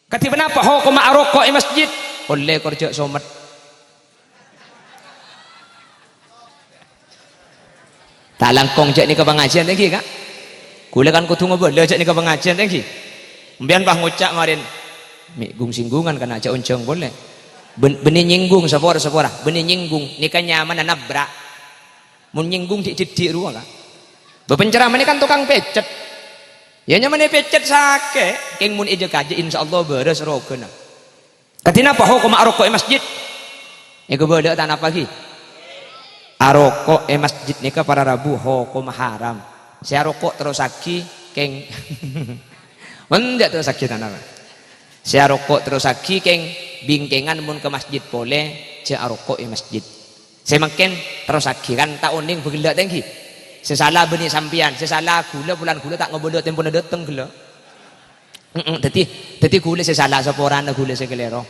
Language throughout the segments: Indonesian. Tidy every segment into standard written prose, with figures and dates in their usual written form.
Kati kenapa hukum arokok di masjid? Oleh kerja somat. Tak langkong jak ni ke pengajian lagi kak. Kula kan kutu ngobrol jak ni ke pengajian lagi. Mbian bah ngucak marin. Minggung singgungan kan aja unceng boleh. Benih nyinggung sapora. Benih nyinggung ni kan nyaman nabrak. Mun nyinggung di ruang kak. Bepenceramah ni kan tukang pecet. Ya nyaman ni pecet sake. Keng mun ije kaji insyaallah beres rokena. Katina apa hukum arokok masjid? Ego boleh tak apa lagi? Arokok masjid nika para rabu hukum haram. Saya rokok terus lagi keng mendak terus lagi tanah. Saya rokok terus lagi keng bingkengan mun ke masjid boleh je arokok masjid. Saya makin terus lagi kan tak uning bergelak tinggi. Sesalah benih sampian, sesalah gula bulan gula tak ngobodo tempon dateng gula. Teti gula sesalah saporana gula sekelero.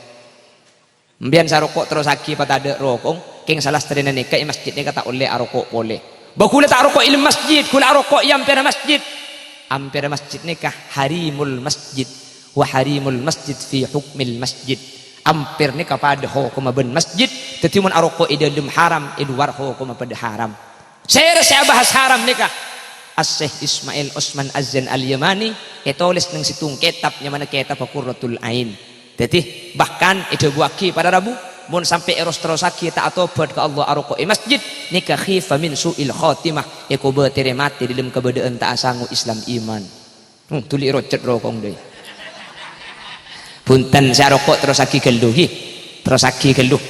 Mbian sa rokok terus lagi pada ada rokok. Keng salah seterina nikah masjid ni kata oleh arokok boleh. Bakula tak arokok ilmu masjid, kula arokok yang ampera masjid. Ampera masjid nikah harimul masjid wa harimul masjid fi hukmil masjid. Ampir nikah pada hukum ben masjid, tetimun arokok idalum haram idwar hukum pada haram. Saya bahas haram nikah. As-Syekh Ismail Osman Azan Al-Yamani tulis nang situng kitabnya mana kitab Qurratul Ain. Jadi bahkan itu buaki pada Rabu mun sampai eros terosaki tak atobat ke Allah arokok masjid nikah khifa min su'il khatimah eko betere mati dalam keberadaan tak asangu Islam iman. Tuli rocet rokong deui. Punten saya rokok terosaki geluh hi. Terosaki geluh.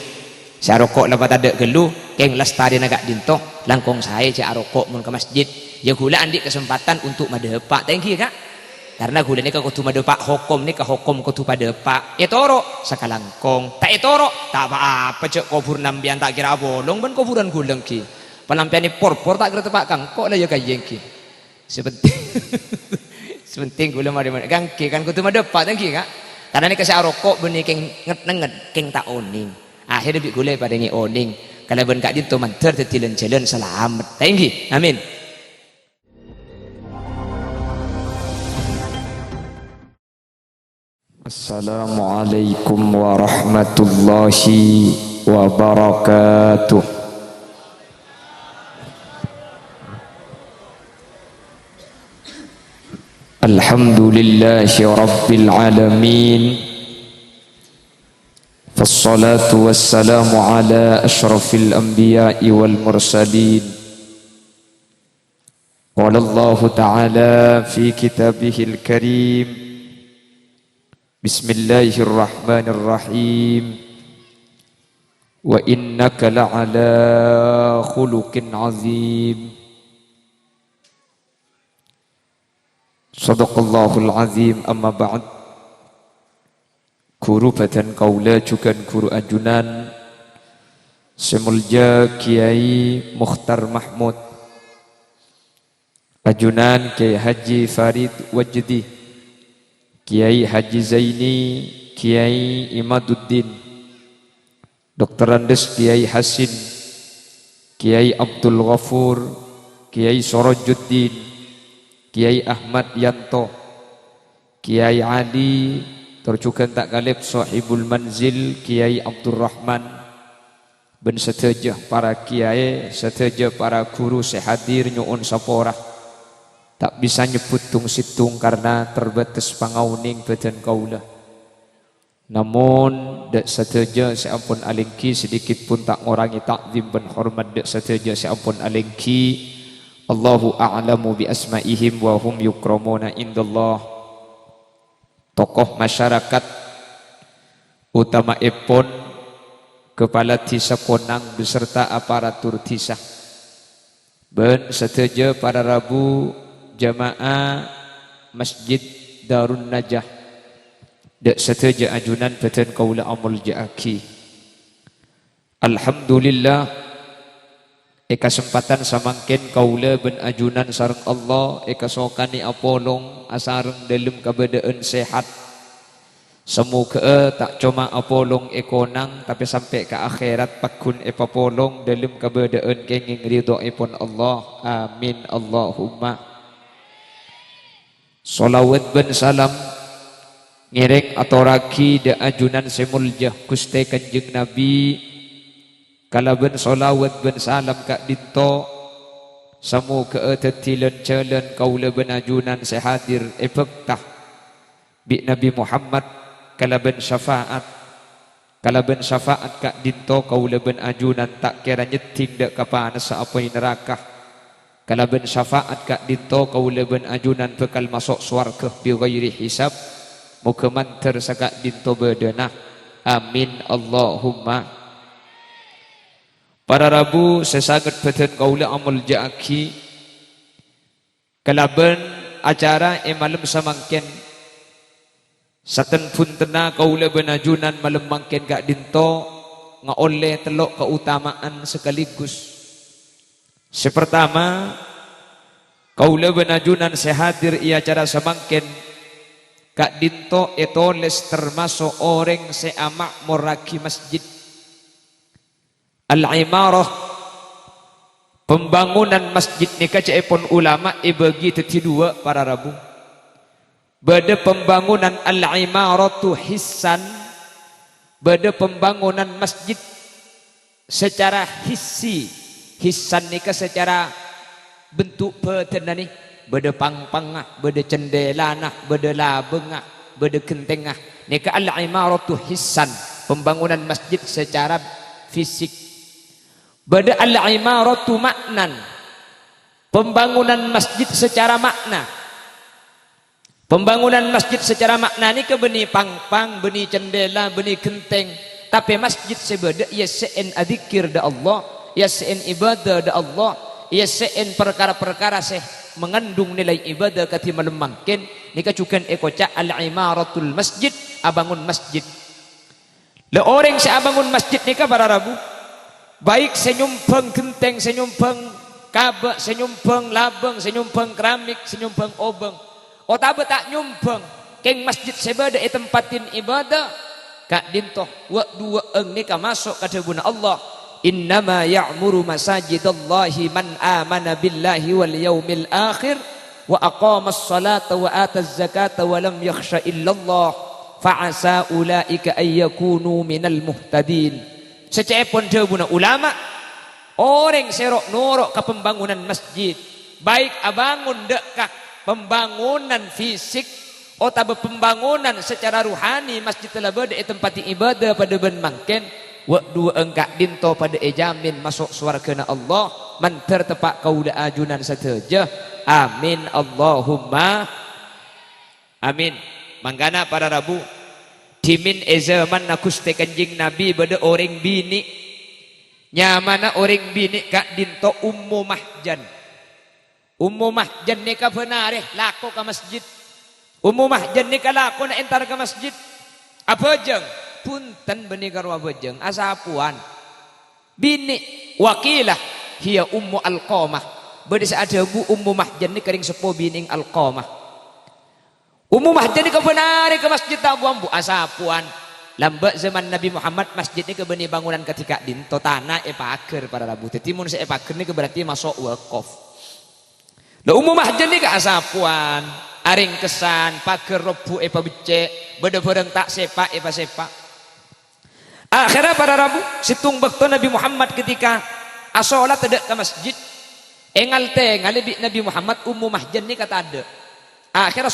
Saya rokok lepas ada geluh keng lestari nagak dinto langkong saya cak arokok mun ke masjid. Ya gula andik kesempatan untuk madepak thank you kak. Karena gula ni kutu madepak hukum ni hukum kutu pada pak etoro sakalangkong tak etoro tak apa-apa cek kubur nambian tak kira bolong ben kuburan guleng ki pelampian ni por tak kira tepak kangkok lah ya kayeng ki sepenting gula mari gangki kan kutu madepak tang ki kak karena ni kasih arokok benih keng nget keng tak oning akhirnya bi gula pada ngi oning kalau ben kak dinto manter tetilen jalan selamat thank you amin. Assalamualaikum warahmatullahi wabarakatuh. Alhamdulillahi rabbil alamin. Wassalatu wassalamu ala ashrafil anbiya'i wal mursalin. Qala Allah ta'ala fi kitabihil karim. Bismillahirrahmanirrahim. Wa innaka la'ala khuluqin azim. Sadaqallahul azim. Amma ba'd. Guru badan kaula juga guru ajunan Semulja Kiai Mukhtar Mahmud, ajunan Kiai Haji Farid Wajdi, Kiai Haji Zaini, Kiai Imaduddin, Dr. Andes Kiai Hasin, Kiai Abdul Ghafur, Kiai Sorojuddin, Kiai Ahmad Yanto, Kiai Ali, terjukan tak galib sahibul manzil, Kiai Abdurrahman, ben seteja para kiai, seteja para guru sehadir nyuun sapora. Tak bisa nyebut tung situng karena terbatas pangauning badan kaula. Namun dak sateja seampun alingki sedikit pun tak ngorangi takzim dan hormat dak sateja seampun alingki. Allahu a'lamu bi asma'ihim wa hum yukramuna indallah. Tokoh masyarakat utama epon kepala desa Konang beserta aparatur desa. Ben sateja para Rabu jamaah Masjid Darun Najah dak sateja ajunan badan kaula amul jaaki. Alhamdulillah eka sempatan samangken kaula ben ajunan sareng Allah eka sokani apolong asareng dalam keadaan sehat. Semoga tak cuma apolong ekonang tapi sampai ke akhirat pakun epapolong dalam keadaan kenging ridho ipun Allah. Amin Allahumma. Salawat ben salam ngerek atau ragi da ajunan semuljah Gusti Kanjeng Nabi kalaban solawat ben salam kak dinto samu keetetilan jalan kaula ben ajunan sehadir epektah bi Nabi Muhammad kalaban syafaat kak dinto kaula ben ajunan tak kira nyeting dak kapana sa apai neraka kalaban syafaat kak dinto kaula ben ajunan bekal masuk swarga bi ghairi hisab muga manter sakak dinto bedenah amin Allahumma. Para rabu sesaget beten kaula amul jaaki kalaban acara malam samangken saten puntena kaula benajunan malam mangken gak dinto nga oleh telok keutamaan sekaligus. Sepertama kaula benajunan sehadir ia acara samangken Kak dinto etoles termasuk orang seamak moraki masjid. Al-imarah pembangunan masjid ni kacaipun ulama ibagi teti dua para rabu. Bada pembangunan al-imaratu hissan, bada pembangunan masjid secara hissi. Hissan ni secara bentuk petena ni. Beda pang-pangah, beda cendelanah, beda labengah, beda kentengah. Nika al-imaratu hissan, pembangunan masjid secara fisik. Beda al-imaratu maknan, pembangunan masjid secara makna. Pembangunan masjid secara makna ni ke beni pang-pang, beni cendela, beni kenteng. Tapi masjid sebeda ia se'en adzikir da Allah, ia se'en ibadah da Allah, ia se'en perkara-perkara mengandung nilai ibadah kati melemangkin nika cukan ekoca al-imaratul masjid abangun masjid. Le orang saya abangun masjid nika para rabu baik senyumpeng genteng, senyumpeng kabak, senyumpeng labeng, senyumpeng keramik, senyumpeng obeng. Otabe tak nyumpeng keng masjid sebada tempatin ibadah kak dintoh wa dua eng nika masuk kata guna Allah. Innama ya'muru masajidallahi man amana billahi wal yaumil akhir wa aqamas salata wa ataz zakata wa lam yakhsha illallah fa'asa ulaika ay yakunu minal muhtadin. Secepon debuna ulama orang serok norok ke pembangunan masjid baik abangun dekak pembangunan fisik atau pembangunan secara ruhani masjid telah berde tempat ibadah pada ben mangken wa dua engkak dinto pada ejamin masuk swarga Allah manter tepak kaula ajunan sateja amin Allahumma amin. Manggana para rabu dimin zaman nakuste Kanjing Nabi beda orang bini nyamana orang bini kak dinto ummu mahjan. Ummu mahjan ni ka benareh lako ka masjid. Ummu mahjan ni ka lako na entar ka masjid apa jeng punten beni karwa bejeng asapuan bini wakilah hiya ummu alqamah bade ada bu ummu mahjan ni kering sepo bining alqamah. Ummu mahjan ni kebenari ke masjid tabuan bu asapuan lambat zaman Nabi Muhammad masjid ni ke beni bangunan ketika dinto tanah pager para rabu tetimun se pager ni ke berarti masuk waqaf. Lah ummu mahjan ni ke asapuan aring kesan pager robu becek beda bareng tak sepak sepak. Akhirnya para rabu situng bakto Nabi Muhammad ketika asolat ada ke masjid engal lebih Nabi Muhammad ummu mahjan ni kata ada. Akhirnya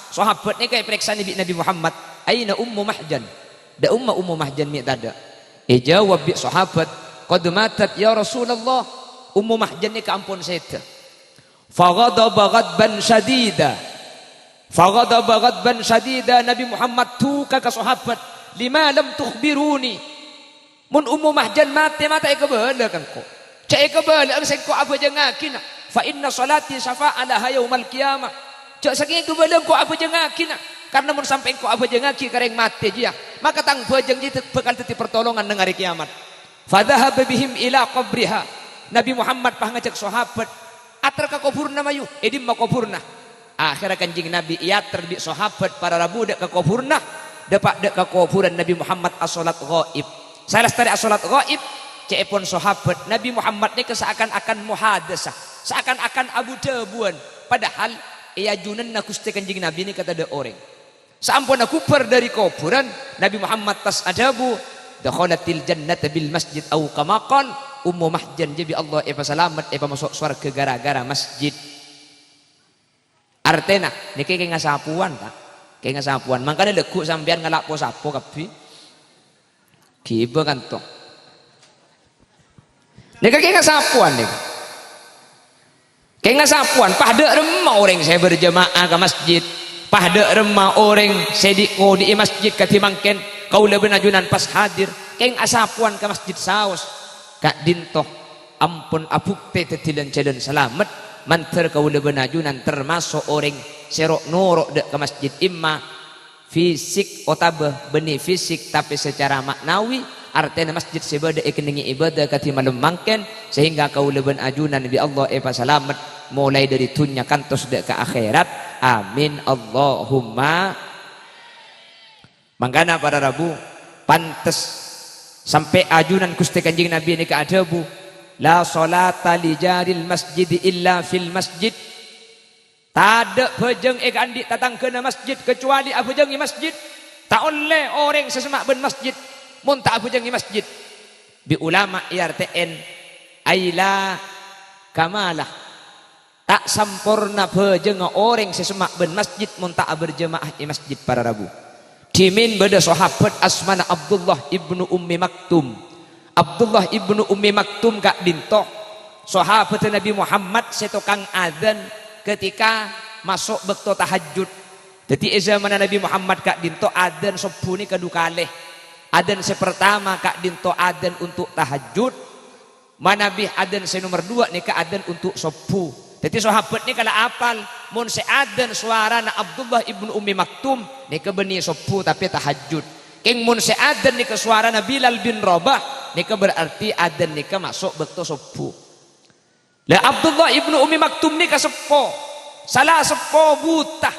sahabat ni kayak periksa Nabi Muhammad aina ummu mahjan da ummu mahjan mi tada jawab bi sahabat qad matat ya Rasulullah ummu mahjan ni kampun seta faghadaba ghadban syadida Nabi Muhammad tuka ka sahabat lima lam tukhbiruni mun ummu mahjan mati ikebala kan ko cai ikebala ang sengko apa jangakin fa inna salati syafa'alaha yaumal qiyamah cak saking ikebala ko apa jangakin karena mun sampai ko apa jangaki kareng mati dia maka tang bajeng jitu bekal teti pertolongan nang hari kiamat. Fadhahaba bihim ila qabriha Nabi Muhammad pah ngajak sahabat atar ka kuburna mayu edim ma kuburna. Akhirnya Kanjeng Nabi ia terbi sahabat para rabu dak ka kuburna dapat dek ke kuburan Nabi Muhammad as-salat ghaib. Salah tadi as-salat ghaib cepon sahabat Nabi Muhammad ni seakan-akan muhadasah, seakan-akan abu debuan. Padahal ia junan na Gusti Kanjeng Nabi ni kata ada orang. Sampun aku ber dari kuburan Nabi Muhammad tas adabu dakhalatil jannata bil masjid au kama qala ummu mahjan jabi Allah eva salamet eva masuk surga gara-gara masjid. Artena niki kayak ngasapuan tak? Kayak ngasapuan. Makanya leguk sampean ngelak posapo kabeh. Kiba kan toh. Niki kayak ngasapuan nih. Kayak ngasapuan pada remah orang saya berjemaah ke masjid. Pada remah orang saya di masjid katimangken kaula benajunan pas hadir. Kayak ngasapuan ke masjid saus. Kak dintoh ampun abukte tetilan-tilan selamat manter kaula benajunan termasuk orang serok norok dek ke masjid imma fisik otabah benih fisik tapi secara maknawi artinya masjid sebada ekeningi ibadah kati malam mangken sehingga kaula benajunan bi Allah eva selamat mulai dari dunia kantos dek ke akhirat amin Allahumma. Mangkana pada Rabu pantes sampai ajunan Gusti Kanjeng Nabi ini ke adabu la salata li jaril masjid illa fil masjid. Tada bejeng andi tatang kena masjid kecuali abujengi masjid. Tak oleh orang sesemak ben masjid mun tak abujengi masjid. Bi ulama IRTN aila kamalah tak sampurna bejeng orang sesemak ben masjid mun tak berjemaah di masjid para Rabu. Dimin beda sahabat asmana Abdullah ibnu Ummi Maktum. Abdullah ibnu Ummi Maktum kak dintoh sahabat Nabi Muhammad setokang adzan ketika masuk bekto tahajud. Jadi zaman Nabi Muhammad kak dintoh adzan subuh ni kedua kali. Adzan sepertama kak dintoh adzan untuk tahajud. Manabih adzan nomor 2 ni kak adzan untuk subuh. Jadi sahabat ni kalau apal mun seadzan suarana Abdullah ibnu Ummi Maktum ni ke beni subuh tapi tahajud. King mun seadzan ni ke suarana Bilal bin Rabah ni ke berarti adzan ni ke masuk bekto subuh. Lah Abdullah ibnu Ummi Maktum ni ke sepo. Salah sepo buta.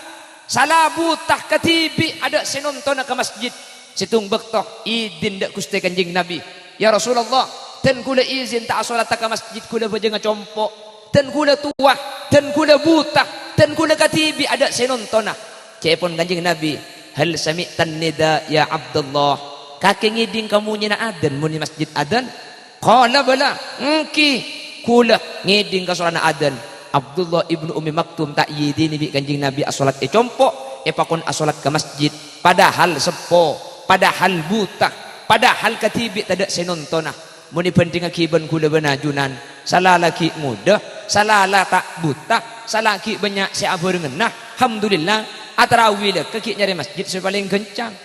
Salah buta ketibi ada senonton ke masjid. Situng bekto idin dak Gusti Kanjeng Nabi. Ya Rasulullah, ten kula izin tak salat ke masjid kula bejeng compok. Dan kula tua, dan kula buta, dan kula katibi ada senontona. Cepon Kanjeng Nabi, hal sami'tan nida ya Abdullah. Kaki ngiding kamu nyina adan mun di masjid adan? Qala bala, engki kula ngiding ka surana adan. Abdullah ibnu Ummi Maktum tak yidini bi Kanjeng Nabi asolat compok pakon asolat ke masjid. Padahal sepo, padahal buta, padahal katibi tak ada senontona. Muni penting akiban kula benajunan salah laki muda salah tak buta salah laki banyak siapa rengenah alhamdulillah atrawil kaki nyari masjid paling kencang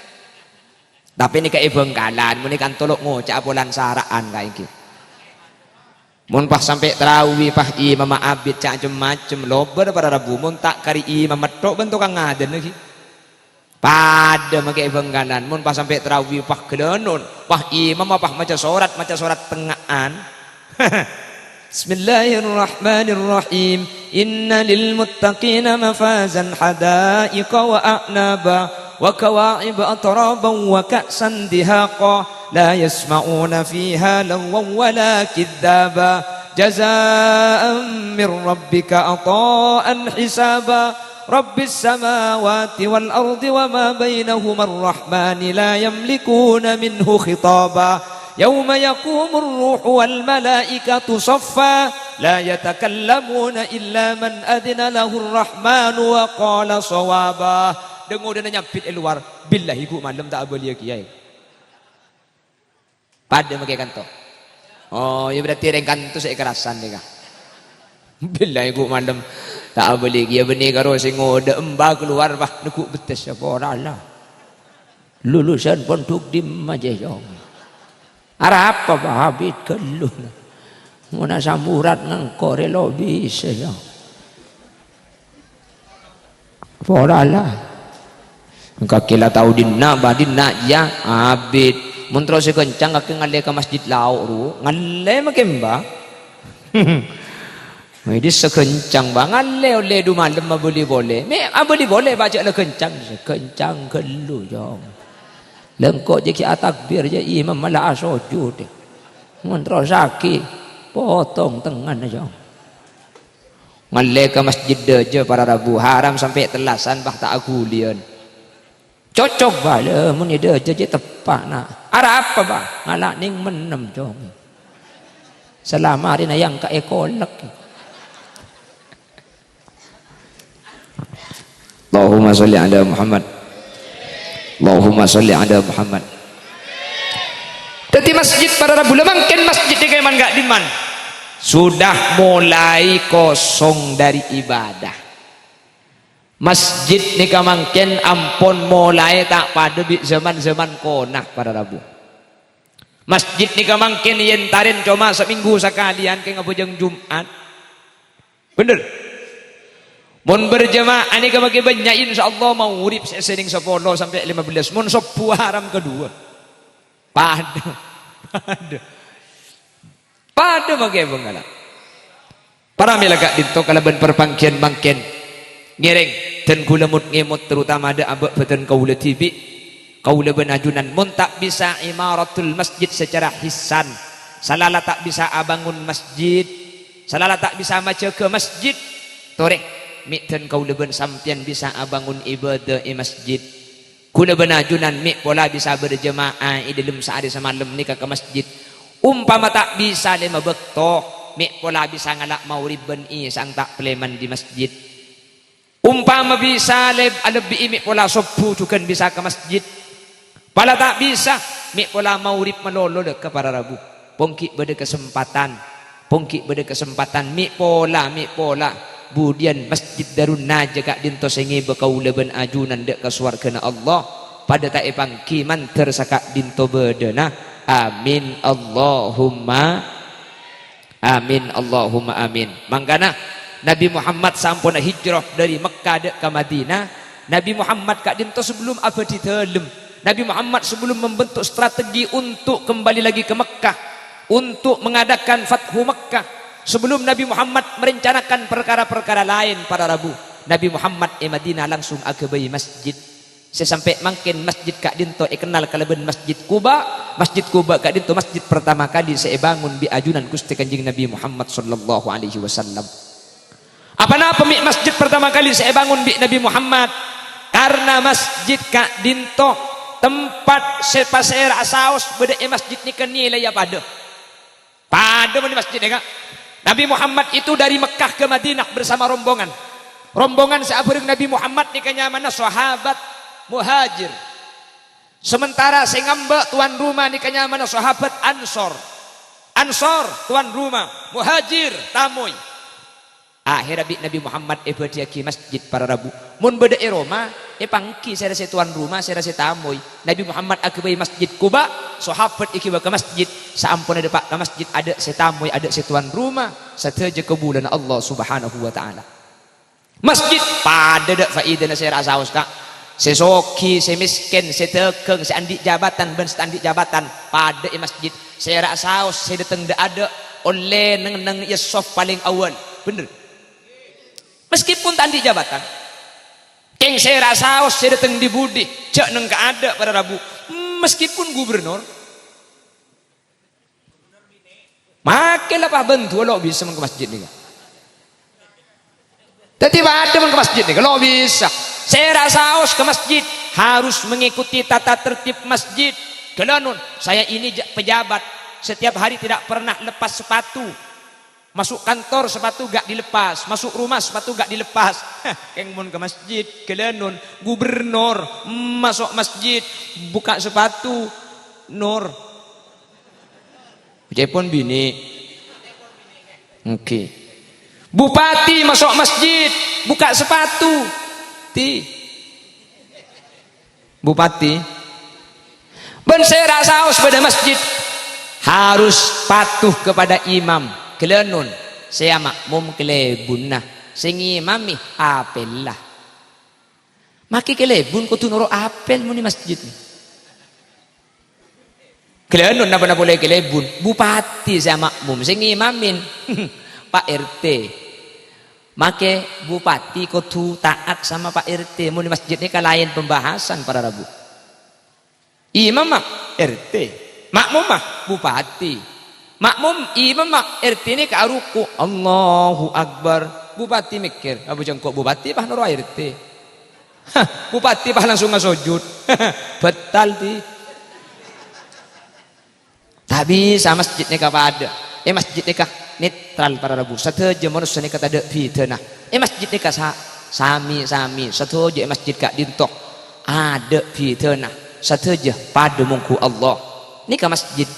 tapi ni kae bengkalan muni kan tolok ngocak bolan saraan kae iki mun pas sampai tarawih pah imam abid cak macem lober pada Rabu mun tak kari imam metok bentuk kang ngaden lagi pada makai bengkalan mun pas sampai tarawih pah kedenon pah imam pah maca surat tengahan Bismillahirrahmanirrahim inna lil muttaqina mafazan hadaiqa wa a'naba wa kawa'ib atraban wa ka'san dihaqa la yasma'una fiha lagwan wala kidzaba jazaa'an min rabbika ata'an hisaba رب السماوات والأرض وما بينهما الرحمن لا يملكون منه خطابا يوم يقوم الروح والملائكة صفا لا يتكلمون إلا من أذن له الرحمن وقال صوابا dengo dan nyampit luar billahi ku malam tak boleh kiai pada makai kanto oh ya berarti reng kanto saya kerasan deka billahi ku malam tak boleh dia benih karo sing ngode embah keluar bah nekuk betes apa ora lah lulusan pondok di Majayong arah apa bah habis kelu muna samurat ngangkore lo bisa ya apa ora lah kaki la tahu dinna badinna ya abid mun terus kencang kaki ngale ke masjid lau ru ngale makemba ini sekencang banget le du malam boleh me boleh baca le kencang kelu jom lengkok je ki takbir je imam malah sujud mun terus sakit potong tengan jom ngale ke masjid je para Rabu haram sampai telasan bah tak akulian Cocok bala mun ida je tepak nak. Ara apa bah? Ngalak ning menem jong. Selama hari na yang ka ekolek. Allahumma sholli ala Muhammad. Allahumma sholli ala Muhammad. Tadi masjid pada Rabu lemangken masjid di Kaiman gak diman. Sudah mulai kosong dari ibadah. Masjid ni kamangken ampun mulai tak pada zaman-zaman konah pada Rabu. Masjid ni kamangken yen tarin cuma seminggu sekalian ke ngabujeng Jumat. Bener. Mun berjemaah ni kamangken banyak insyaallah mau urip sering 10 sampai 15. Mun 10 haram kedua. Pada bagai bengala. Para milagak dinto kalaban perpangkian mangken. Ngereng dan kula mut ngemut terutama ada abak beten kaula tibi kaula benajunan mun tak bisa imaratul masjid secara hisan salala tak bisa abangun masjid salala tak bisa maca ke masjid torek mik dan kaula ben sampian bisa abangun ibadah masjid kula benajunan mik pola bisa berjemaah di dalam sehari semalam ni ke masjid umpama tak bisa lima bekto mik pola bisa ngalak maurib ben sang tak pleman di masjid. Umpama bisa lebih imik pola sopu juga bisa ke masjid. Pala tak bisa mik pola maurib melolo dek ke para Rabu. Pongki berde kesempatan. Pongki berde kesempatan mik pola budian masjid Darun Najah dinto sengi bekaula ben ajunan dek ke swargana Allah. Pada tak epang kiman tersakak dinto bedena. Amin Allahumma amin Allahumma amin. Mangkana Nabi Muhammad sampun hijrah dari Mekah ke Madinah. Nabi Muhammad kak dinto sebelum apa di dalam. Nabi Muhammad sebelum membentuk strategi untuk kembali lagi ke Mekah, untuk mengadakan Fathu Mekah. Sebelum Nabi Muhammad merencanakan perkara-perkara lain para Rabu. Nabi Muhammad Madinah langsung agabai masjid. Sesampai mangkin masjid kak dinto kenal kalaban Masjid Kuba. Masjid Kuba kak dinto masjid pertama kali saya bangun di ajunan Gusti Kanjeng Nabi Muhammad sallallahu alaihi wasallam. Apa napa masjid pertama kali saya bangun bi Nabi Muhammad? Karena masjid kak dinto tempat sepasera saus beda masjid ni kenila ya pada mana masjid ya kak? Nabi Muhammad itu dari Mekah ke Madinah bersama rombongan seabreng Nabi Muhammad ni kenyamana sahabat muhajir. Sementara saya ngambek tuan rumah ni kenyamana sahabat ansor tuan rumah muhajir tamoy. Akhirnya Nabi Muhammad berdaki masjid para Rabu. Mun beda Roma, pangki saya rasa tuan rumah, saya rasa tamoy. Nabi Muhammad akibai masjid Kuba, sahabat ikiba ke masjid. Saampun ada pak ke masjid ada setamoy, ada setuan rumah. Sateja kebulan Allah Subhanahu wa taala. Masjid pada dak faedah saya rasa kak. Sesoki, semiskin, setekeng, seandik jabatan, ben seandik jabatan pada masjid. Saya rasa saya datang dak ada oleh neng yassof paling awal. Bener. Meskipun tandi jabatan, keng saya rasa saya datang di budi, cak neng ada pada Rabu. Meskipun gubernur, makelah pak bentu lo bisa ke masjid nih. Tiba ada ke masjid nih, kalau bisa. Saya rasa ke masjid harus mengikuti tata tertib masjid. Kelanun, saya ini pejabat, setiap hari tidak pernah lepas sepatu. Masuk kantor sepatu gak dilepas, masuk rumah sepatu gak dilepas. Keng mun ke masjid, kelenun gubernur masuk masjid buka sepatu nur. Cepon bini. Oke. Bupati masuk masjid buka sepatu. Bupati. Ben saya rasa pada masjid harus patuh kepada imam. Kelenun saya makmum kelebun nah sengi mami apel lah maki kelebun kudu noro apel muni masjid kelenun napa boleh kelebun bupati saya makmum sengi mamin Pak RT make bupati kudu taat sama Pak RT muni masjid ini lain pembahasan para Rabu imam mah RT makmum mah bupati makmum imam mak RT ini ke aruku Allahu Akbar bupati mikir abu jengkok bupati bah noro RT Bupati pah langsung ngasujud. Betal ti. Tak bisa masjid ni pada. Masjid ni netral para rabu. Sateja manusia ni kata ada fitnah. Masjid ni sami sateja masjid kak dintok ada fitnah. Sateja pada mungku Allah. Ni ka masjid.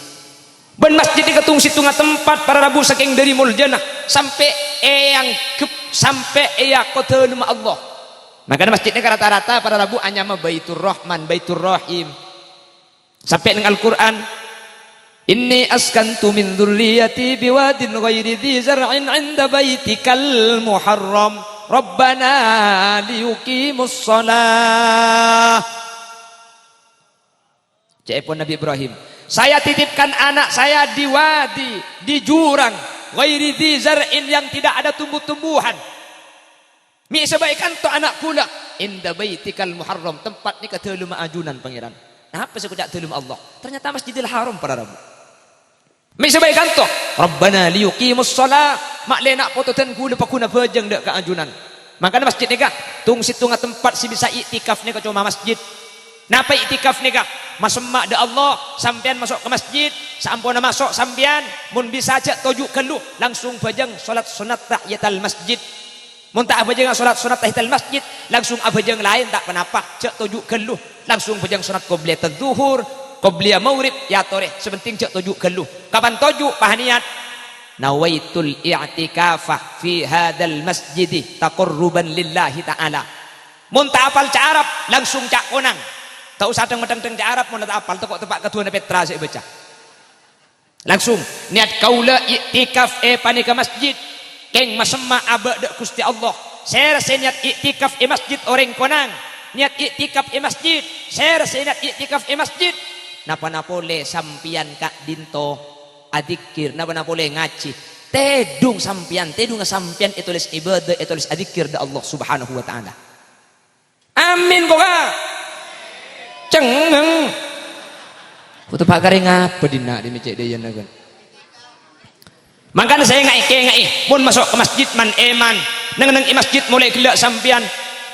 Ben masjid ni katung situ tempat para rabu saking dari muljana sampai yang sampai kota nama Allah. Maka masjid ni rata-rata para rabu anyama Baitur Rahman, Baitur Rahim. Sampai dengan Al-Quran. Inni askantu min dzurriyyati biwadin ghairi dzi zar'in 'inda baitikal muharram rabbana liyuqimus shalah. Cepon Nabi Ibrahim, saya titipkan anak saya di wadi, di jurang ghairi dzi zar'in yang tidak ada tumbuh-tumbuhan. Mi sebaikan to anak kula inda baitikal muharram, tempat ni katelu maajunan pangeran. Apa sekejap telum Allah? Ternyata Masjidil Haram para rabu. Mi sebaikan to rabbana liyuqimus shalah, mak le nak pototen kula pakuna bejeng dak ka ajunan. Makanya masjid ni kah tung situ nga tempat si bisa iktikaf ni ka cuma masjid. Napa iktikaf ni kah? Masemak de Allah sampean masuk ke masjid, sampuna masuk sampean mun bisa aja tuju keluh langsung bejeng salat sunat tahiyatul masjid. Mun tak bejeng salat sunat tahiyatul masjid, langsung abejeng lain tak kenapa cek tuju keluh langsung bejeng sunat qobliyatul zuhur, qobliyah maghrib ya toreh sepenting cek tuju keluh. Kapan tuju pahniat? Nawaitul i'tikafah fi hadzal masjid taqarruban lillahi ta'ala. Mun tak apal ca Arab langsung cak konang. Tak usah deng-deng ca Arab mun tak apal tekok tepak ketua Petra sik baca. Langsung niat kaula i'tikaf pani ke masjid keng masemma aba dak Gusti Allah. Saya niat i'tikaf masjid orang konang. Niat i'tikaf masjid. Saya niat i'tikaf masjid. Napa boleh sampian kak dinto adikir, napa boleh ngaji. Tedung sampian itulis ibadah, itulis adikir da Allah Subhanahu wa taala. Amin kok. Cengeng. Putu pak kare ngapa dina di mecek deyan kan. Makanya saya ngai mun masuk ke masjid man eman nang masjid mulai gelak sampian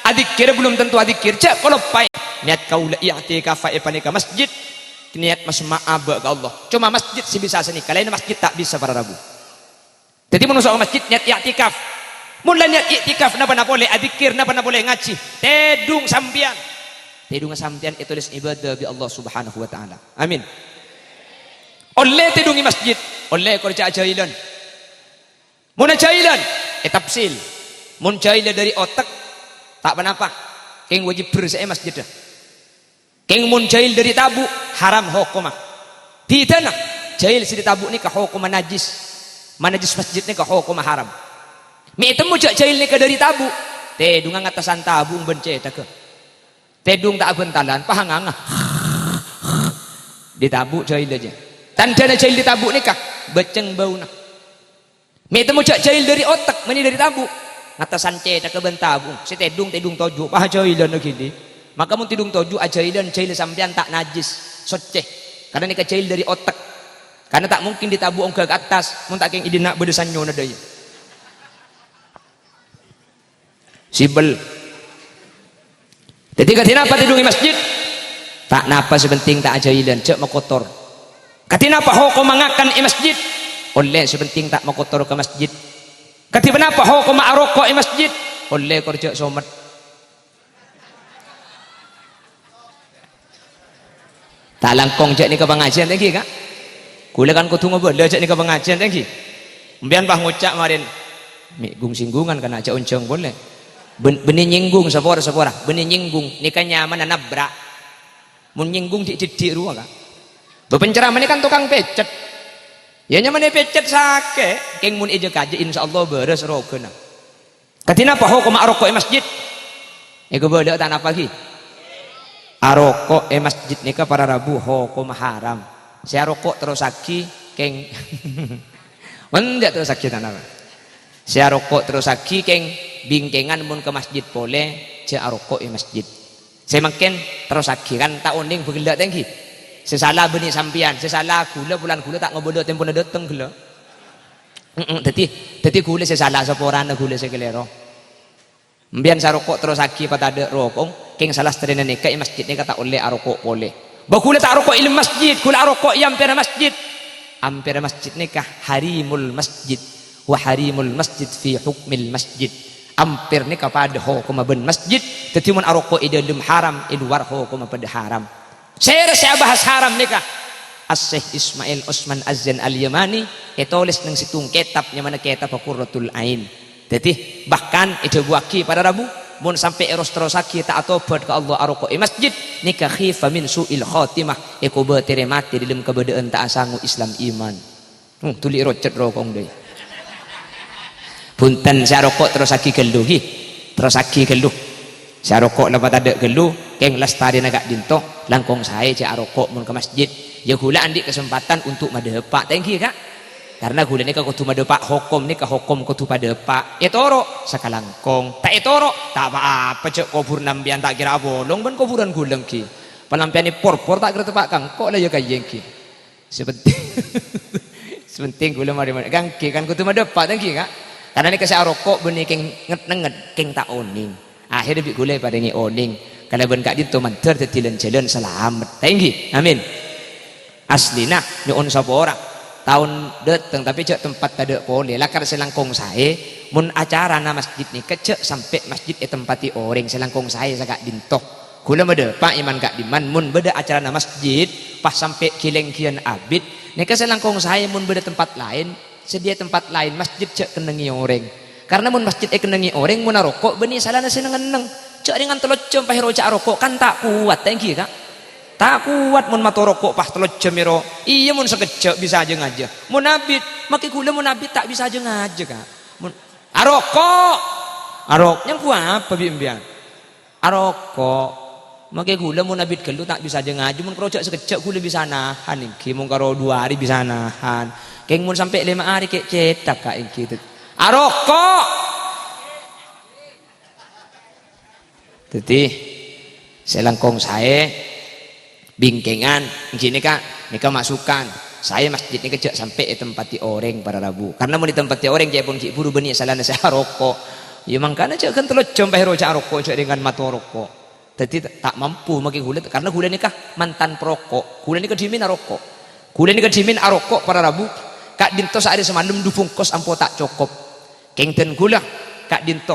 adikir belum tentu adikir. Cek kalau pai niat kaula i'tikaf panika masjid niat masma aba ke Allah. Cuma masjid sih bisa seni, kalian masjid tak bisa para rabu. Jadi mun masuk ke masjid niat i'tikaf. Mun niat i'tikaf napa boleh adikir, napa boleh ngaji. Tedung sampian tulis ibadah bi Allah Subhanahu wa taala. Amin. Oleh tedungi masjid, oleh ko jailan. Mun jailan tafsil. Mun jailan dari otak tak apa-apa. Keng wajib bersih masjid dah. Keng mun jahil dari tabu haram hukumah. Tidak jahil si tabu ni ka hukumah najis. Manajis masjid ni ka hukumah haram. Mi temu jahil ni ka dari tabu. Tedung ngatasan tabu bence tak ke. Tedung tak bentalan pahanganga. Di tabu jahil aja. Tanda jahil di tabu ni ka beceng bauna. Mi temu jahil dari otak meni dari tabu. Ngatasan cetak ke bentabung. Si tedung toju pah jahilan gini. Maka mun tidung toju ajailan jahil sampean tak najis soceh karena ni kecil dari otak karena tak mungkin ditabu ke atas mun tak keng idina bedesan nyona deui sibel. Jadi katina apa tidungi masjid tak napa sepenting tak ajailan cek makotor. Katina apa hukum mangakan masjid oleh sepenting tak makotor ke masjid. Katina apa hukum aroko masjid oleh kerja somat. Tak langkong jak ni ke pengajian lagi kak. Kula kan kutungo bela jak ni ke pengajian lagi. Mbian bah ngucak marin. Minggung singgungan kan aja unceng boleh. Benih nyinggung sapora. Benih nyinggung ni kan nyaman nabrak. Mun nyinggung di ruang kak. Bepenceramah ni kan tukang pecet. Ya nyaman pecet sake. Keng mun ije kaji insyaallah beres rogena. Katina apa hukum aroko masjid? Ego bela tak napa lagi. Aroko masjid nika para rabu hukum haram. Saya rokok terus lagi keng mendak terus lagi tanah. Saya rokok terus lagi keng bingkengan mun ke masjid boleh je aroko masjid. Saya makin terus lagi kan tak oning begelak tengki. Sesalah benih sampian, sesalah gula bulan gula tak ngobodo tempo dateng gula. Dadi gula sesalah saporana gula sekelero. Mbian sarokok terus aki pada ada rokok keng salah sedene nikah masjid ni kata oleh arokok boleh bakula tak rokok ilmu masjid kula arokok yang pera masjid ampera masjid nikah harimul masjid wa harimul masjid fi hukmil masjid ampir nikah pada hukum ben masjid tetimun arokok idalum haram luar hukum pada haram saya bahas haram nikah As-Syekh Ismail Osman Azan Al-Yamani tulis nang situng kitab yang mana kitab Qurratul Ain. Jadi bahkan itu buaki pada Rabu mun sampai eros terosaki tak atobat ke Allah aroko masjid nikah khifa min su'il khatimah eko betere mati dalam kebedaan tak asangu Islam iman. Tuli rocet rokong deui. Punten sarokok terosaki geluh gi. Terosaki geluh. Sarokok lepas ada geluh keng lestari nagak dinto langkong saya cak arokok mun ke masjid. Ya gula andi kesempatan untuk madepak tengki kak karena gula ni kutu madepak hukum ni hukum kutu padepak etoro sakalangkong tak etoro tak apa-apa cek kubur nambian tak kira bolong ben kuburan guleng ki pelampian ni por tak kira tepak kang kok lah ya kayeng ki sepenting gula mari gangki kan kutu madepak tengki kak karena ni kasih arokok benih keng nget keng tak oning akhirnya bi gula pada ni oning kalau ben kak dinto manter tetilan jalan selamat tengki amin aslina nyuun sapa orang tahun dateng tapi cek tempat ada boleh lakar selangkong saya mun acara na masjid ni kecek sampai masjid tempati orang selangkong saya sakak dintoh kula mede pak iman kak diman mun beda acara na masjid pas sampai kileng kian abid ni ke selangkong saya mun beda tempat lain sedia tempat lain masjid cek kenengi orang karena mun masjid kenengi orang mun rokok beni salana seneng-seneng cek dengan telocom pahiro cak rokok kan tak kuat thank you kak tak kuat mun mato rokok pas telot jemiro iya mun sekejap bisa aja ngaja mun nabit maki gula mun nabit tak bisa aja ngaja kak mun arok yang kuat apa bimbang arokok maki gula mun nabit gelu tak bisa aja ngaja mun kerojak sekejap gula bisa nahan iki mun karo 2 hari bisa nahan keng mun sampai 5 hari kek cetak kak iki arokok jadi selangkong saya bingkengan gini kak nikah masukan saya masjid ini kejak sampai tempati orang pada Rabu karena mau ditempati orang dia pun cik buru benih salana saya rokok ya makanya cak kan telur jompai rojak rokok cak dengan mata rokok jadi tak mampu makin gula karena gula nikah mantan perokok gula nikah dimin rokok gula nikah dimin arokok pada Rabu kak dinto sehari semalam dufung kos ampo tak cukup kengten gula kak dinto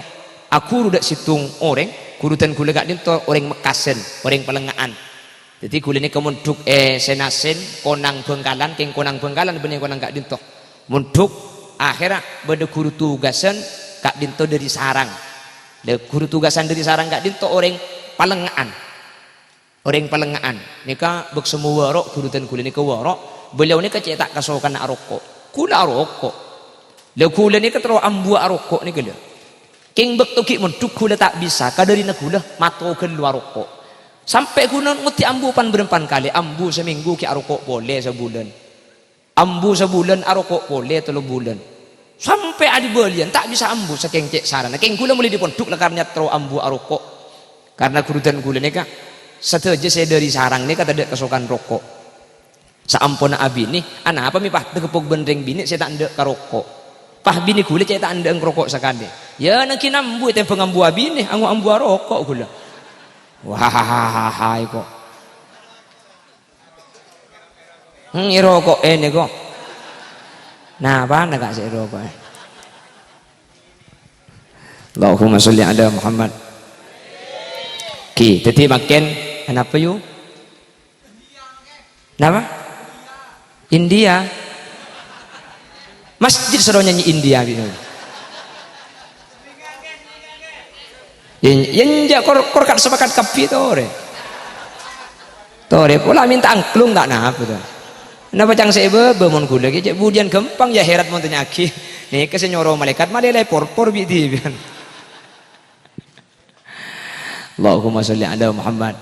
aku udah situng orang kurutan gula kak dinto orang Mekasen orang Pelengaan jadi gula ni kemunduk senasen konang Bengkalan keng konang Bengkalan benih konang kak dinto munduk akhirnya beda guru tugasan kak dinto dari sarang le guru tugasan dari sarang kak dinto orang Palengaan nika bek semua warok gurutan gula ni ke warok beliau ni kecetak kasokan rokok kula rokok le gula ni ketero ambu rokok ni gula keng bek tuki munduk gula tak bisa kadari na gula mato keluar rokok sampai guna nguti ambu pan berempan kali ambu seminggu ki arokok boleh sebulan ambu sebulan arokok boleh 3 bulan sampai adi belian tak bisa ambu saking cek sarana keng gula mulai diponduk lekarnya tro ambu arokok karena kurutan gula ni kak seteja saya dari sarang ni kata ada kesokan rokok saampona abi ni anak apa mi pah tekepok bendeng bini saya tak ada karokok pah bini gula saya tak ada ngerokok sekali ya nangkin ambu itu pengambu abi ni angu ambu arokok gula wah kok rokok ini kok nah apa nak kasih rokok Allahumma sholli ala Muhammad ki jadi makin kenapa yuk kenapa India masjid suruh nyanyi India gitu yang kor kat sepakat kapi tore pola minta angklung tak nah apa tuh kenapa cang sebe mon gula ke budian gampang ya herat mon tanya aki nih ke senyoro malaikat mah dia por biti bian Allahumma sholli ala Muhammad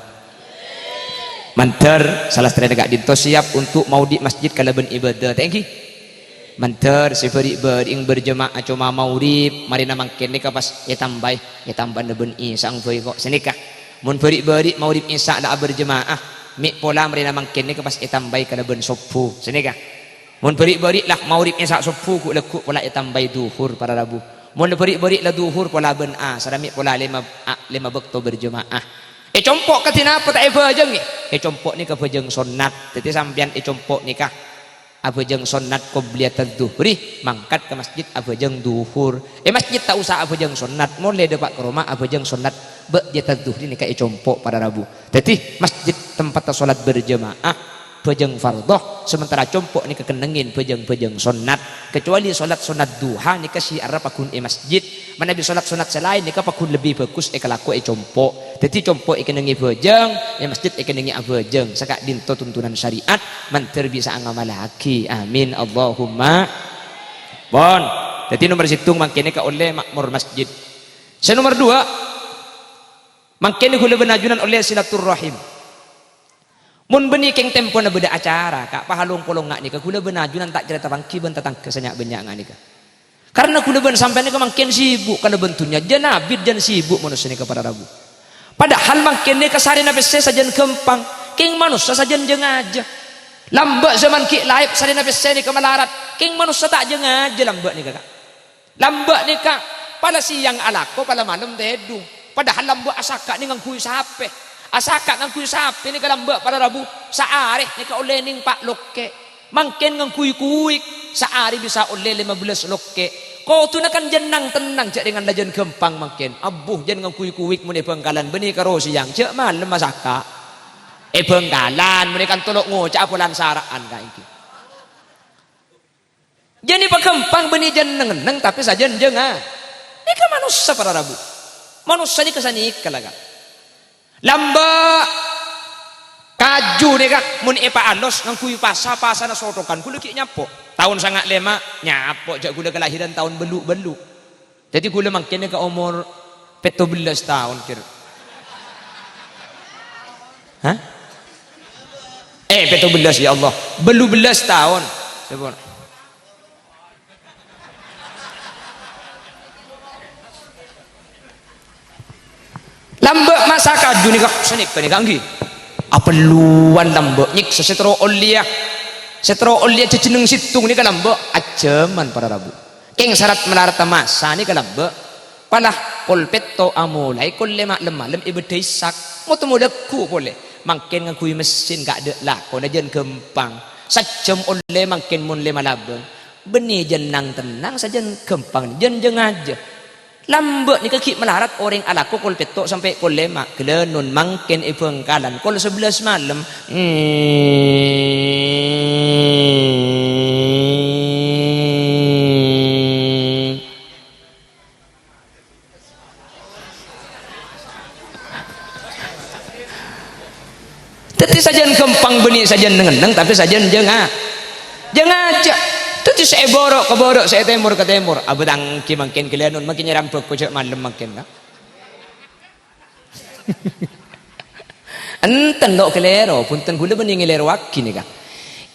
mantar salah satu dekat dinto siap untuk mau di masjid kalau ben ibadah thank you mantar sifari bering berjemaah cuma maurib mari namang kene ka pas ya tambah ben isang foi kok senikah mun beri maurib isa da berjemaah mi pola mari namang kene ka pas ya tambah kana ben sofu senikah mun beri lah maurib isa sofu ku lekuk pola ya tambah duhur para Rabu Mun beri-beri la duhur pola ben sadami pola 5 waktu berjemaah. Compok katina apa tak bejeng ni? Compok ni ka bejeng sunat. Tetapi sampean compok nikah abejeng sunat qobliyatadz zuhri mangkat ke masjid abejeng duhur. Masjid tak usah abejeng sunat, mulai depak ke rumah abejeng sunat ba'diyatadz zuhri nikah compok pada Rabu. Jadi masjid tempat salat berjemaah bejeng fardhoh, sementara compok ni kekenengin bejeng sunat, kecuali solat sunat duha ni syiar pakun masjid. Mana bi solat sunat selain ni pakun lebih bagus kelaku compok. Jadi compok kenengi bejeng, masjid kenengi abejeng. Sakak dinto tuntunan syariat manter bisa ngamalaki. Amin Allahumma. Bon. Jadi nomor situng mangkene ka oleh makmur masjid. Nomor 2 mangkene kula benajunan oleh silaturrahim. Mun beni keng tempo na beda acara kak pahalong kolong ngak nika kula benajunan tak cerita bangki ben tatang kesenyak banyak ngak nika. Karena kula ben sampai nika mangken sibuk kana bentunya janabid dan sibuk manusia nika pada Rabu. Padahal mangken nika sarina bese sajen kempang keng manusia sajen jeung aja. Lambak zaman ki laib sarina bese nika malarat keng manusia tak jeung aja lambak nika kak. Lambak nika pada siang alako pada malam tedu. Padahal lambak asaka ning ngangkui sape. Asaka ngangkui sapi ni kalambak pada Rabu saarih ni ka oleh ning pak lokke mangken ngangkui kuik saari bisa oleh 15 lokke kau tu nakan jenang tenang cak dengan lajan gempang mangken abuh jen ngangkui kuik muni bengkalan beni karo siang cak malam masaka bengkalan muni kan tolok ngocak apulan saraan ka iki jadi pagempang beni jeneng neng tapi sajen jeung ni ka manusia pada Rabu manusia ni kesanik kalaga lamba kaju deh kak mun epa alos ngangkui pasa na sotokan kula ki nyapo tahun sangat lema nyapo jak kula kelahiran tahun belu jadi kula mangkene ke umur 17 tahun kira 17 ya Allah belu belas tahun sebut lambak masa kaju ni kak senik ni kanggi apa luan lambak nyik setro olia ceceneng situng ni ka lambak ajaman para Rabu keng syarat melarat masa ni ka lambak palah kol petto amulai kol lemak lemalem ibedai sak moto modeku boleh mangken ngakui mesin gak ada lah kau najan gempang sajam oleh mangken mun lema labeng benih jenang tenang sajen gempang jen aja lambak ni kaki melarat orang alaku kol petok sampai kol lema kelenun mangken bengkalan kol 11 malam tapi sajen gempang benih sajen nengeneng tapi sajen jangan aja tuh saya borok ke borok saya temur ke temur abu tangki makin kelianun makin nyerampok kocok malam makin lah enten lo kelero punten gula bening ngelero waki nih kak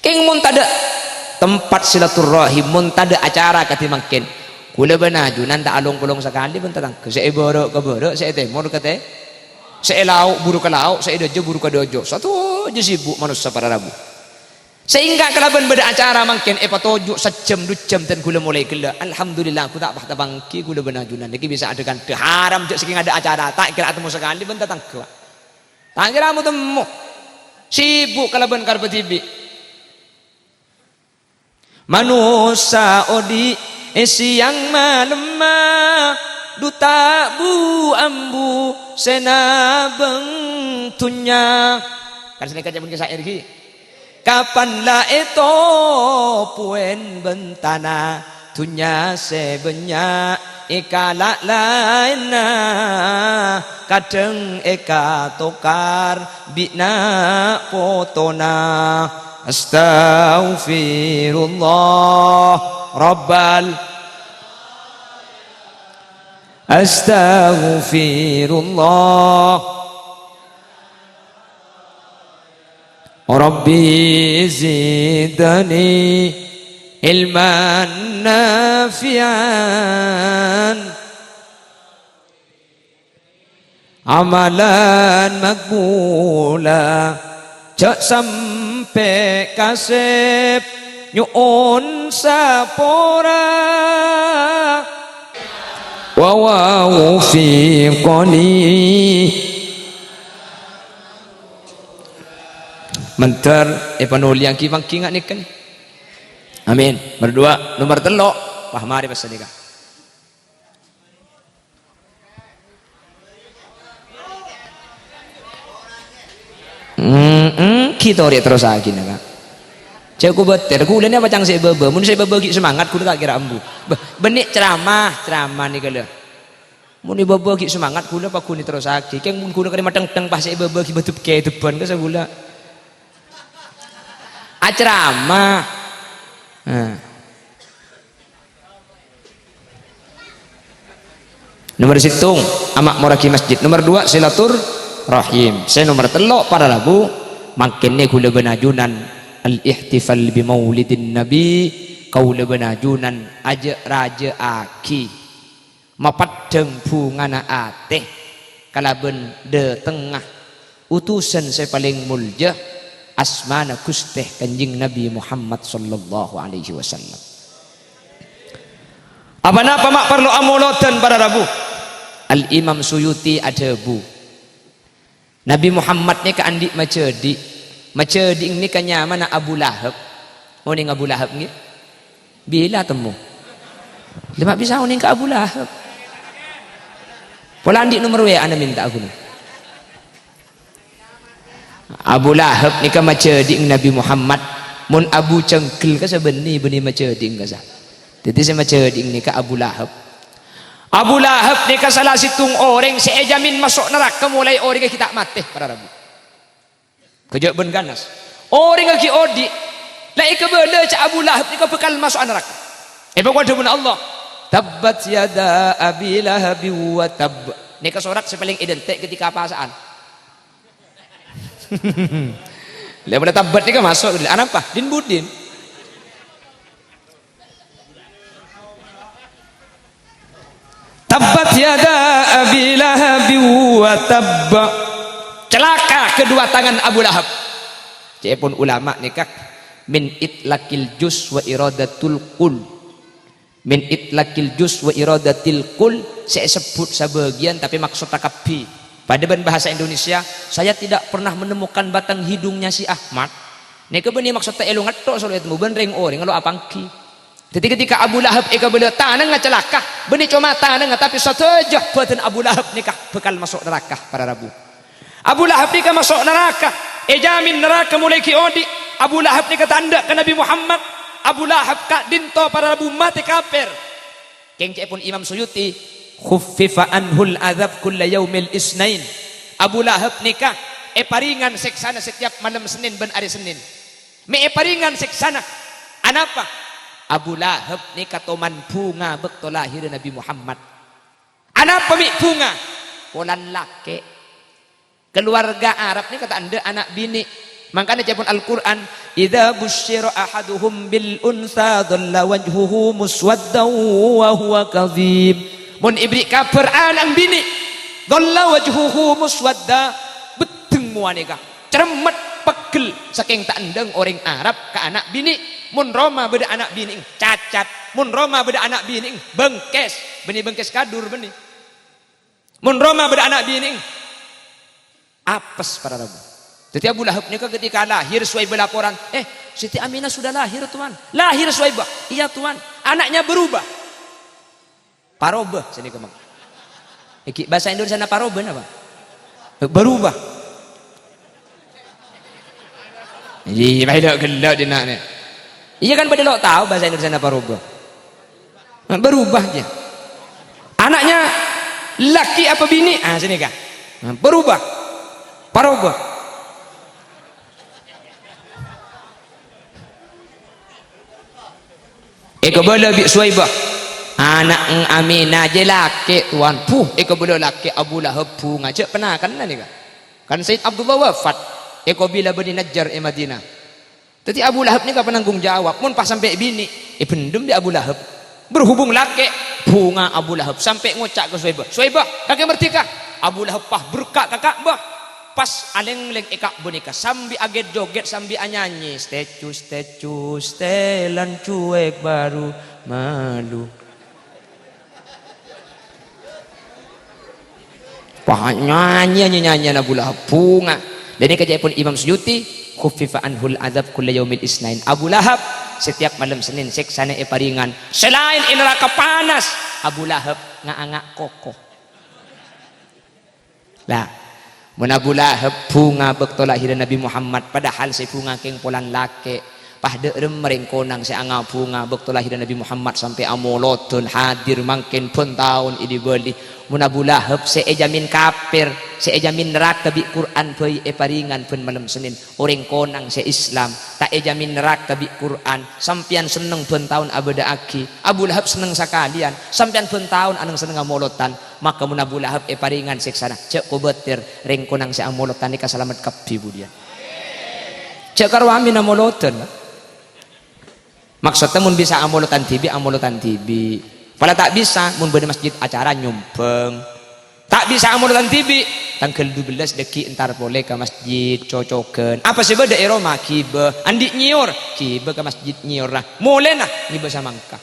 keng mun tada tempat silaturahim mun tada acara kati makin gula benaju nanda alung pulung sekali pun tatang saya borok ke borok saya temur ke te saya lauk buru ke lauk saya dojo buru ke dojo satu aja sibuk manusia pada Rabu sehingga kalaban beda acara mungkin patojuk sejam 2 jam dan gula mulai gila alhamdulillah aku tak bahta bangki gula benajunan lagi bisa adegan haram jak saking ada acara tak kira temu sekali ben datang ke tak kira mu temu sibuk kalaban karpe tibi manusia odi siang malam duta bu ambu senabeng tunya kan sini kaca pun kisah ergi kapan la itu puen bentana tunya sebenya ikala laina kadang eka tokar bina potona astaghfirullah rabbal astaghfirullah Rabbi zidani ilman nafi'an amalan makbula jak sampai kasep nyuun sapora wa wa fi qali mentar panuli yang ki bangki ngak nikan. Amin. Berdua nomor telok pahmari pasal nikah. Kita ori terus lagi nak. Cek ku beter, ku ulenya pacang saya bebe, mun saya bebe semangat, ku tak kira ambu. Benik ceramah ni kalau. Mun bebe semangat, ku lah paku ni terus lagi. Keng mun ku nak matang teng pas saya bebe betul ke depan ke segula. Ceramah. Nomor situng amak moraki masjid. Nomor 2 silatur rahim. Saya nomor telok para lagu makin ni kula benajunan al-ihtifal bi maulidin nabi kaula benajunan aja raja aki mapadeng bungana ateh kalaben de tengah utusan saya paling mulja asmana kusteh kanjing Nabi Muhammad sallallahu alaihi wasallam. Apa napa mak perlu amulotan para rabu Al-Imam Suyuti ada bu Nabi Muhammad ni ka andi macedi ni ka nyaman Abu Lahab. Oh ni Abu Lahab ni bila temu lima bisa uning ka Abu Lahab pola andi nomor WA anda minta aku ni Abu Lahab ni ka macedi Nabi Muhammad mun Abu cengkel ka sabeni beni macedi ka sa jadi saya macedi ni ka Abu Lahab. Abu Lahab ni ka salah situng orang saya jamin masuk neraka mulai orang kita mati para rabu. Kejak ben ganas. Orang lagi odi. Lai ke bela cak Abu Lahab ni ka bekal masuk neraka. Pokok demun Allah. Tabbat yada Abi Lahab wa tab. Ni ka sorak sepaling identik ketika pasaan. Lah pada tabat ni ka masuk dulu. Apa? Din budin. Tabbat yada Abi Lahab wa tab. Celaka kedua tangan Abu Lahab. Cepun ulama nikah min itlaqil juz wa iradatul qul. Min itlaqil juz wa iradatil qul saya sebut sebagian tapi maksud takapi. Pada bahasa Indonesia saya tidak pernah menemukan batang hidungnya si Ahmad. Nek benih maksud tak elu ngatok soal itu benreng orang kalau apangki. Jadi ketika Abu Lahab eka bela tanang celaka, benih cuma tanang tapi sateja badan Abu Lahab nikah bekal masuk neraka para rabu. Abu Lahab nikah masuk neraka, jamin neraka mulai kiodi. Abu Lahab nikah tanda ke Nabi Muhammad. Abu Lahab kak dinto para rabu mati kafir. Kengce pun Imam Suyuti khuffifa anhul azab kulla yaumil isnain. Abu Lahab nikah paringan seksana setiap malam Senin ben hari Senin. Paringan seksana. Anapa? Abu Lahab nikah toman bunga bekto lahir Nabi Muhammad. Anapa mi bunga? Polan laki. Keluarga Arab ni kata anda anak bini. Makanya cepun Al-Quran idza busyira ahaduhum bil unsa dhalla wajhuhu muswaddan wa huwa kadhib. Mun ibri kafir anak bini dhalla wajhuhu muswadda beteng muanega ceremet pegel saking tak endeng orang Arab ke anak bini. Mun Roma beda anak bini cacat. Mun Roma beda anak bini bengkes benih bengkes kadur benih. Mun Roma beda anak bini apes para rabu. Jadi Abu Lahab ni ketika lahir Suwaibah laporan, Siti Aminah sudah lahir tuan. Lahir Suwaibah, iya tuan. Anaknya berubah. Parobah sini kemang. Bahasa Indonesia na parobah apa? Berubah. Iya, baik gelak dia nak ni. Iya kan pada lo tahu bahasa Indonesia na parobah. Berubah je. Anaknya laki apa bini? Sini kah? Berubah. Parobah. Kebala bi Suwaibah anak Aminah je laki tuan kebala laki Abu Lahab ngajak pernah kan ni kan Said Abdullah wafat bila bani Najjar Madinah. Jadi Abu Lahab ni kan penanggung jawab mun pas sampai bini pendem di Abu Lahab berhubung laki bunga Abu Lahab sampai ngocak ke Suwaibah kakek merdeka Abu Lahab pah berkak kakak bah pas aleng-leng ekak boneka sambil aget joget sambil nyanyi statue setelan cuek baru malu Wah nyanyi Abu Lahab bunga. Dan ini kejadian pun Imam Suyuti khuffifa anhul adzab kulla yaumil isnain. Abu Lahab setiap malam Senin siksane paringan. Selain neraka panas, Abu Lahab ngangak kokoh. Lah, mun Abu Lahab bunga bekto lahir Nabi Muhammad padahal si bunga keng polan lake. Pahde remering konang si anga bunga bekto lahir Nabi Muhammad sampai amolotun hadir mangkin pun tahun ini beli. Mun Abu Lahab seejamin kafir, seejamin neraka bi Quran pei paringan pun malam Senin. Orang konang se Islam tak ejamin neraka bi Quran. Sampian seneng pun tahun abada aki. Abu Lahab seneng sakalian. Sampian pun tahun anang seneng amolotan. Maka mun Abu Lahab paringan seksana. Cek ko betir ring konang se amolotan ika selamat kapi budian. Cek karo amin amolotan. Maksudnya mun bisa amolotan tibi pala tak bisa mun bener masjid acara nyumpeng tak bisa amolotan tibi tanggal 12 deki entar boleh ke masjid cocoken apa sih beda eroma kibe andi nyiur kibe ke masjid nyiur lah mulai nah nyibe samangka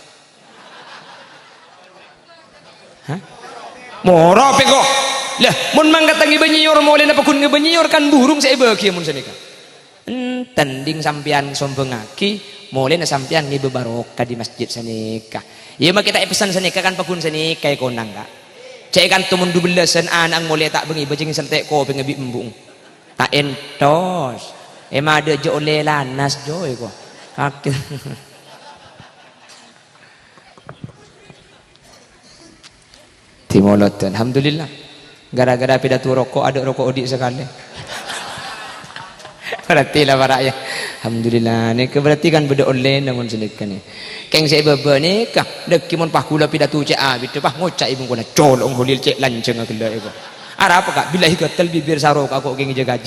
hah moro peko lah mun mangkat ngibe nyiur mulai napa kun ngibe nyiur kan burung saya bagi mun senika tending sampian sombengaki mulai na sampian ngibe barokah di masjid senika. Ya mah kita pesan senika kan pakun senika konang kak. Cek kan tumun 12 anang mulai tak bengi bejeng sentek ko pengebi embung. Tak entos. Emang ada jo oleh lanas jo ko. Kaki. Timolot alhamdulillah. Gara-gara pidato rokok ada rokok odik sekali. Berarti lah para ya. Alhamdulillah ni berarti kan beda oleh namun sedekah ni. Keng saya bebe ni kah dek kimon pah kula pidato cek bitu pah ngocak ibu kena colong holil cek lanceng akela iko. Ara apa kak billahi qatal bibir sarok aku keng jaga.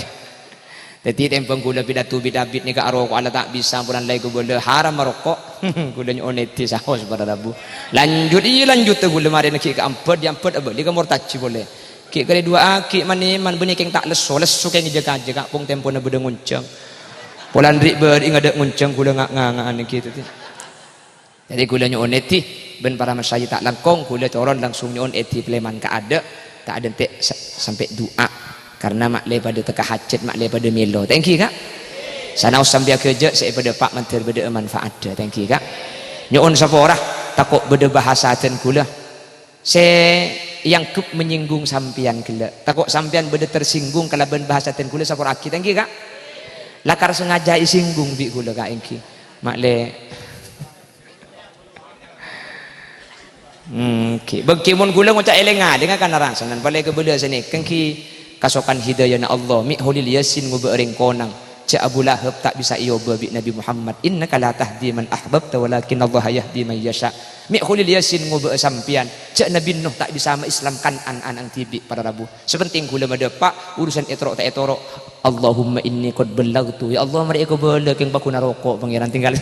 Jadi tempeng kula pidato bidabit ni ka arok ala tak bisa punan lay ko boleh haram merokok. Kula nyo oneti sahos pada rabu. Lanjut tu kula mari nak ke ampet apa di kamor taci boleh. Ki kali dua aki man beni keng tak leso keng jaga pung tempo na beda ngonceng. Polan rik ber ingat ngunceng kula ngak gitu ti. Jadi kula nyon eti ben para masyayikh tak langkong kula coron langsung nyon eti pleman ka ada tak ada tek sampai doa karena mak le pada teka hajat mak le pada melo. Thank you kak. Sana usambia kerja saya pada pak mentir beda manfaat ada. Thank you kak. Nyon sapora takut beda bahasa ten kula. Yang kup menyinggung sampian kula. Takut sampian beda tersinggung kalau ben bahasa ten kula sapora aki. Thank you kak. Lakar sengaja isinggung bi kula kak engki mak le bagi mun kula ngucap elenga dengan kan rasanan balai ke bela sini kengki kasokan hidayah na Allah mi hulil yasin ngubering konang cak Abu Lahab tak bisa iyo bi Nabi Muhammad innaka la tahdi man ahbabta walakin Allah yahdi man yasha mi hulil yasin ngube sampian cak Nabi Nuh tak bisa mengislamkan an-an tibi pada rabu sepenting kula madepak urusan etrok tak etorok Allahumma inni qad ballagtu ya Allah mari aku bela keng bakuna rokok pangeran tinggal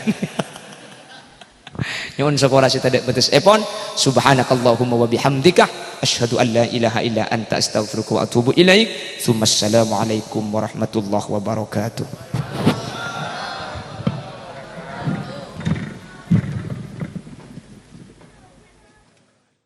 nyon sekolah kita dak betes epon subhanakallahumma wa bihamdika asyhadu an la ilaha illa anta astaghfiruka wa atubu ilaik. Assalamualaikum warahmatullahi wabarakatuh.